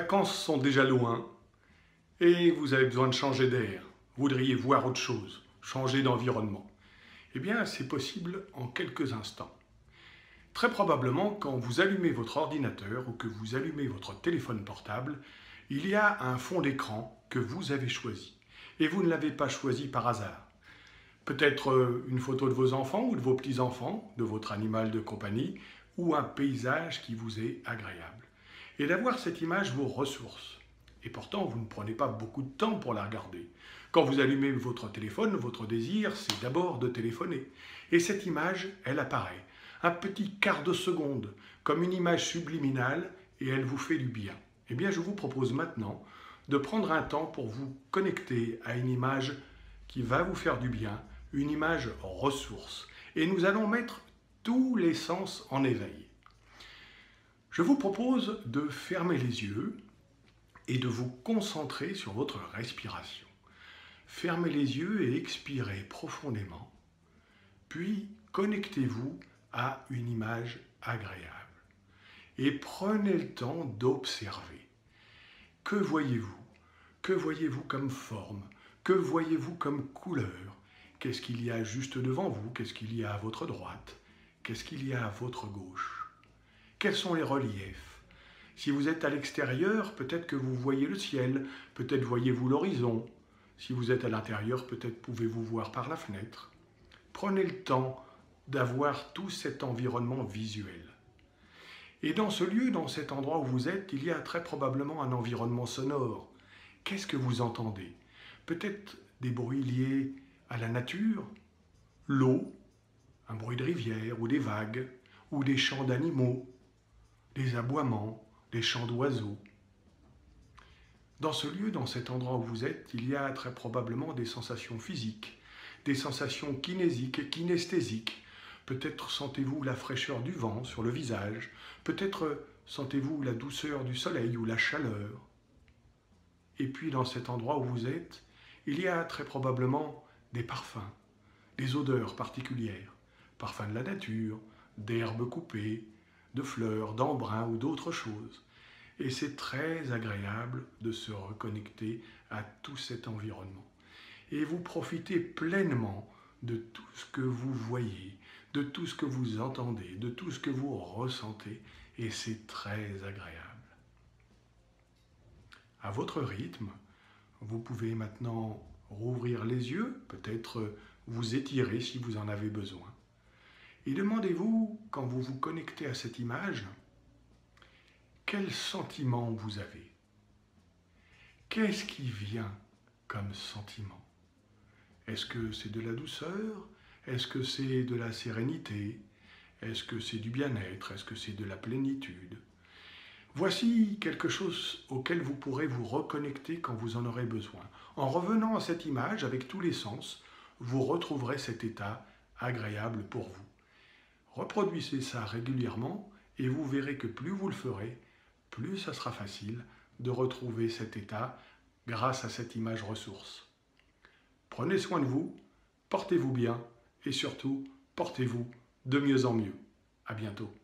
vacances sont déjà loin et vous avez besoin de changer d'air. Vous voudriez voir autre chose, changer d'environnement. Eh bien, c'est possible en quelques instants. Très probablement, quand vous allumez votre ordinateur ou que vous allumez votre téléphone portable, il y a un fond d'écran que vous avez choisi. Et vous ne l'avez pas choisi par hasard. Peut-être une photo de vos enfants ou de vos petits-enfants, de votre animal de compagnie, ou un paysage qui vous est agréable. Et d'avoir cette image vous ressource. Et pourtant, vous ne prenez pas beaucoup de temps pour la regarder. Quand vous allumez votre téléphone, votre désir, c'est d'abord de téléphoner. Et cette image, elle apparaît. Un petit quart de seconde, comme une image subliminale, et elle vous fait du bien. Eh bien, je vous propose maintenant de prendre un temps pour vous connecter à une image qui va vous faire du bien, une image ressource. Et nous allons mettre tous les sens en éveil. Je vous propose de fermer les yeux et de vous concentrer sur votre respiration. Fermez les yeux et expirez profondément, puis connectez-vous à une image agréable. Et prenez le temps d'observer. Que voyez-vous? Que voyez-vous comme forme? Que voyez-vous comme couleur? Qu'est-ce qu'il y a juste devant vous? Qu'est-ce qu'il y a à votre droite? Qu'est-ce qu'il y a à votre gauche? Quels sont les reliefs? Si vous êtes à l'extérieur, peut-être que vous voyez le ciel, peut-être voyez-vous l'horizon. Si vous êtes à l'intérieur, peut-être pouvez-vous voir par la fenêtre. Prenez le temps d'avoir tout cet environnement visuel. Et dans ce lieu, dans cet endroit où vous êtes, il y a très probablement un environnement sonore. Qu'est-ce que vous entendez? Peut-être des bruits liés à la nature, l'eau, un bruit de rivière ou des vagues, ou des chants d'animaux, des aboiements, des chants d'oiseaux. Dans ce lieu, dans cet endroit où vous êtes, il y a très probablement des sensations physiques, des sensations kinésiques et kinesthésiques. Peut-être sentez-vous la fraîcheur du vent sur le visage, peut-être sentez-vous la douceur du soleil ou la chaleur. Et puis dans cet endroit où vous êtes, il y a très probablement des parfums, des odeurs particulières, parfums de la nature, d'herbes coupées, de fleurs, d'embrun ou d'autres choses. Et c'est très agréable de se reconnecter à tout cet environnement. Et vous profitez pleinement de tout ce que vous voyez, de tout ce que vous entendez, de tout ce que vous ressentez, et c'est très agréable. À votre rythme, vous pouvez maintenant rouvrir les yeux, peut-être vous étirer si vous en avez besoin. Et demandez-vous, quand vous vous connectez à cette image, quel sentiment vous avez? Qu'est-ce qui vient comme sentiment? Est-ce que c'est de la douceur? Est-ce que c'est de la sérénité? Est-ce que c'est du bien-être? Est-ce que c'est de la plénitude? Voici quelque chose auquel vous pourrez vous reconnecter quand vous en aurez besoin. En revenant à cette image avec tous les sens, vous retrouverez cet état agréable pour vous. Reproduisez ça régulièrement et vous verrez que plus vous le ferez, plus ça sera facile de retrouver cet état grâce à cette image ressource. Prenez soin de vous, portez-vous bien et surtout, portez-vous de mieux en mieux. À bientôt.